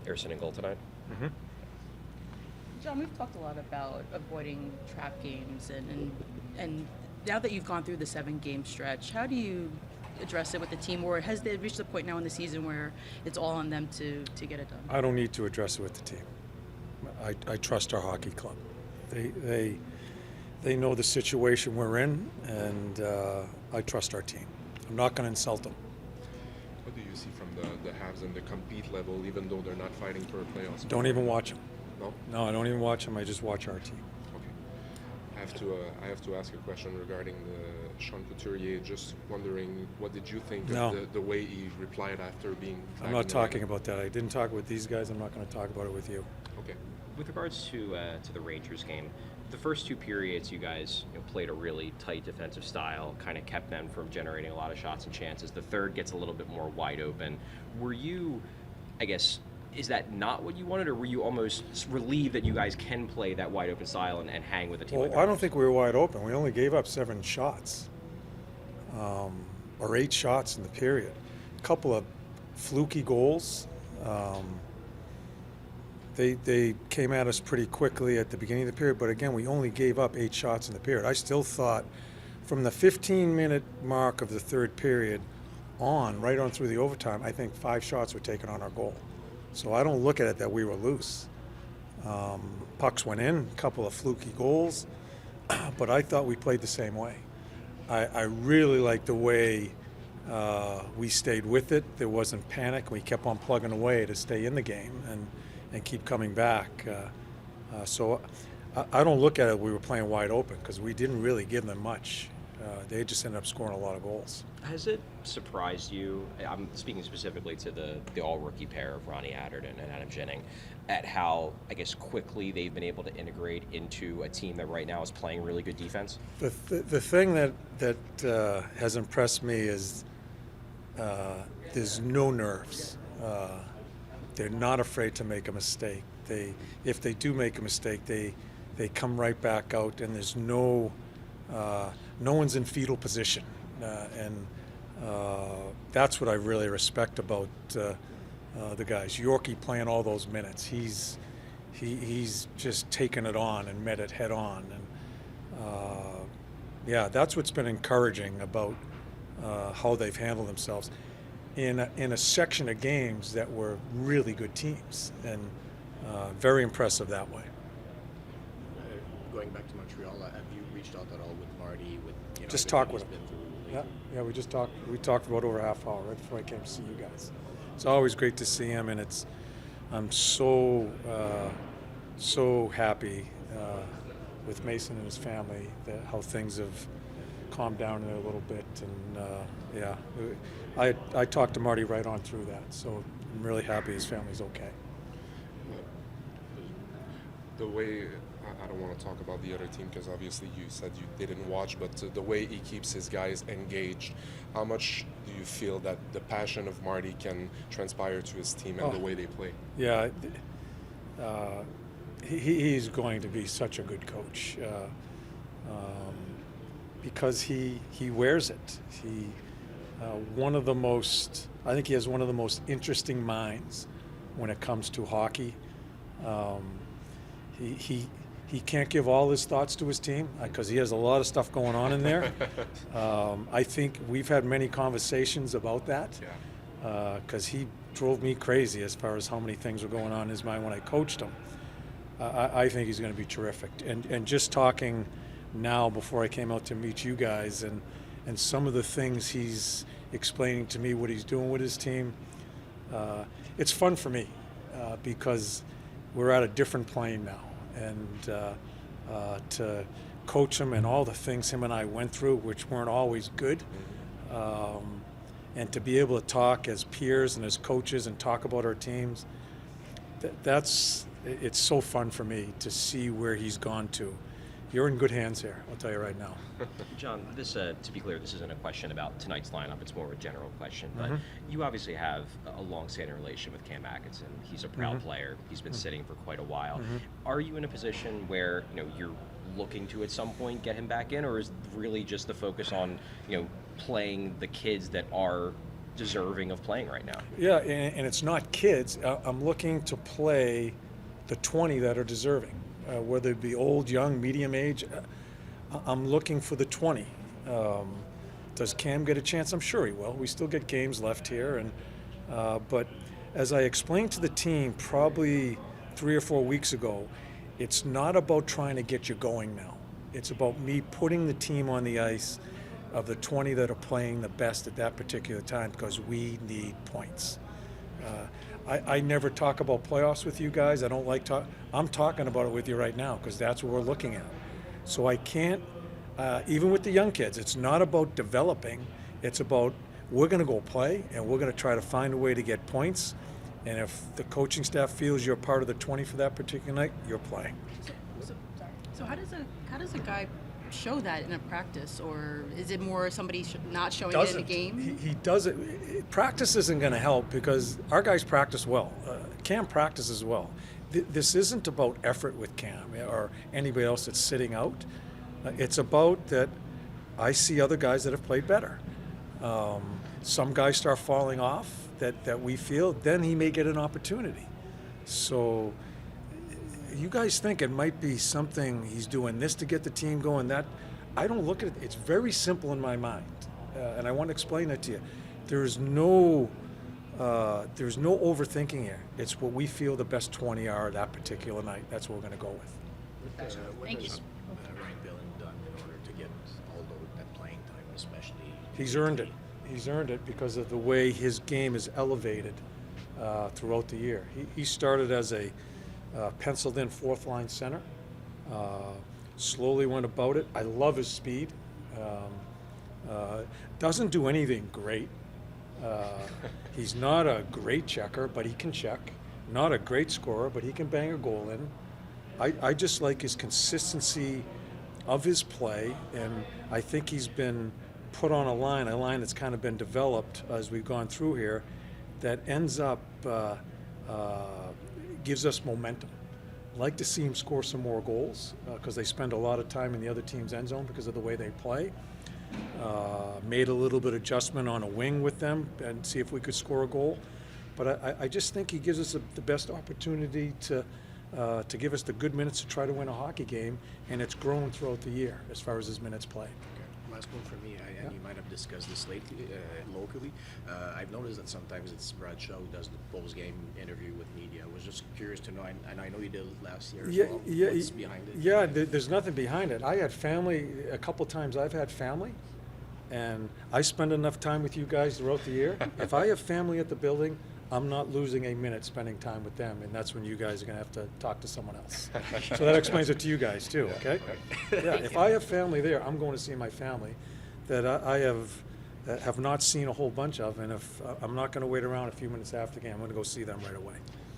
Ersson in goal tonight. Mm-hmm. John, we've talked a lot about avoiding trap games, and now that you've gone through the 7-game stretch, how do you address it with the team, or has it reached the point now in the season where it's all on them to get it done? I don't need to address it with the team. I trust our hockey club. They know the situation we're in, and I trust our team. I'm not going to insult them. What do you see from the Habs and the compete level, even though they're not fighting for a playoff spot? Don't even watch them. No? No, I don't even watch them. I just watch our team. Okay. I have to ask a question regarding the Sean Couturier. Just wondering, what did you think No. of the way he replied after being I'm not talking about that. I didn't talk with these guys. I'm not going to talk about it with you. Okay. With regards to the Rangers game, the first 2 periods you guys played a really tight defensive style, kind of kept them from generating a lot of shots and chances. The third gets a little bit more wide open. Were you, I guess, is that not what you wanted, or were you almost relieved that you guys can play that wide open style and hang with a team? Well, like I don't think we were wide open. We only gave up 7 shots, or 8 shots in the period. A couple of fluky goals. They came at us pretty quickly at the beginning of the period, but again, we only gave up 8 shots in the period. I still thought from the 15-minute mark of the third period on, right on through the overtime, I think 5 shots were taken on our goal. So I don't look at it that we were loose. Pucks went in, a couple of fluky goals, but I thought we played the same way. I really liked the way we stayed with it. There wasn't panic. We kept on plugging away to stay in the game and keep coming back. So I don't look at it we were playing wide open, because we didn't really give them much. They just ended up scoring a lot of goals. Has it surprised you, I'm speaking specifically to the all-rookie pair of Ronnie Atherton and Adam Jennings, at how, I guess, quickly they've been able to integrate into a team that right now is playing really good defense? The thing that has impressed me is there's no nerves. They're not afraid to make a mistake. If they do make a mistake, they come right back out, and there's no one's in fetal position, and that's what I really respect about the guys. Yorkie playing all those minutes, he's just taken it on and met it head on, and that's what's been encouraging about how they've handled themselves in a section of games that were really good teams, and very impressive that way. Going back to Montreal, have you reached out at all with Marty? Just talk with him. Yeah, we just talked. We talked about over a half hour right before I came to see you guys. It's always great to see him, and I'm so happy with Mason and his family how things have calmed down there a little bit, and I talked to Marty right on through that, so I'm really happy his family's okay. The way, I don't want to talk about the other team, because obviously you said you didn't watch, but the way he keeps his guys engaged, how much do you feel that the passion of Marty can transpire to his team and the way they play? Yeah, he's going to be such a good coach because he wears it. I think he has one of the most interesting minds when it comes to hockey. He can't give all his thoughts to his team because he has a lot of stuff going on in there. I think we've had many conversations about that because he drove me crazy as far as how many things were going on in his mind when I coached him. I think he's going to be terrific. And just talking now before I came out to meet you guys and some of the things he's explaining to me what he's doing with his team, it's fun for me because we're at a different plane now. And to coach him and all the things him and I went through, which weren't always good, and to be able to talk as peers and as coaches and talk about our teams, it's so fun for me to see where he's gone to. You're in good hands here, I'll tell you right now. John, this to be clear, this isn't a question about tonight's lineup. It's more of a general question. But you obviously have a long-standing relation with Cam Atkinson. He's a proud player. He's been sitting for quite a while. Are you in a position where you're looking to at some point get him back in, or is really just the focus on playing the kids that are deserving of playing right now. Yeah, and it's not kids. I'm looking to play the 20 that are deserving, whether it be old, young, medium age. I'm looking for the 20. Does Cam get a chance? I'm sure he will. We still get games left here, but as I explained to the team probably 3 or 4 weeks ago, it's not about trying to get you going now. It's about me putting the team on the ice of the 20 that are playing the best at that particular time because we need points. I never talk about playoffs with you guys. I don't like talk. I'm talking about it with you right now because that's what we're looking at. So I can't, even with the young kids, it's not about developing. It's about we're going to go play and we're going to try to find a way to get points. And if the coaching staff feels you're part of the 20 for that particular night, you're playing. So how does a guy show that in a practice, or is it more somebody not showing it in a game? He does it. Practice isn't going to help because our guys practice well. Cam practices well. This isn't about effort with Cam or anybody else that's sitting out. It's about that I see other guys that have played better. Some guys start falling off that we feel, then he may get an opportunity. So you guys think it might be something he's doing this to get the team going, that I don't look at it. It's very simple in my mind, and I want to explain that to you. There's no overthinking here. It's what we feel the best 20 are that particular night. That's what we're going to go with. What Thank you. does Ryan Billin done in order to get Aldo that playing time, especially? He's earned it. He's earned it because of the way his game is elevated throughout the year. He started as a penciled-in fourth-line center. Slowly went about it. I love his speed. Doesn't do anything great. He's not a great checker, but he can check. Not a great scorer, but he can bang a goal in. I just like his consistency of his play, and I think he's been put on a line that's kind of been developed as we've gone through here, that ends up gives us momentum. I'd like to see him score some more goals because they spend a lot of time in the other team's end zone because of the way they play. Made a little bit of adjustment on a wing with them and see if we could score a goal. But I just think he gives us the best opportunity to give us the good minutes to try to win a hockey game, and it's grown throughout the year as far as his minutes played. Last one for me, and you might have discussed this lately, locally. I've noticed that sometimes it's Bradshaw who does the post-game interview with media. I was just curious to know, and I know you did it last year as well. What's behind it? Yeah, there's nothing behind it. I had family, a couple times I've had family, and I spend enough time with you guys throughout the year. If I have family at the building, I'm not losing a minute spending time with them, and that's when you guys are going to have to talk to someone else. So that explains it to you guys too, okay? Yeah, if I have family there, I'm going to see my family that I have not seen a whole bunch of, and if I'm not going to wait around a few minutes after the game, I'm going to go see them right away.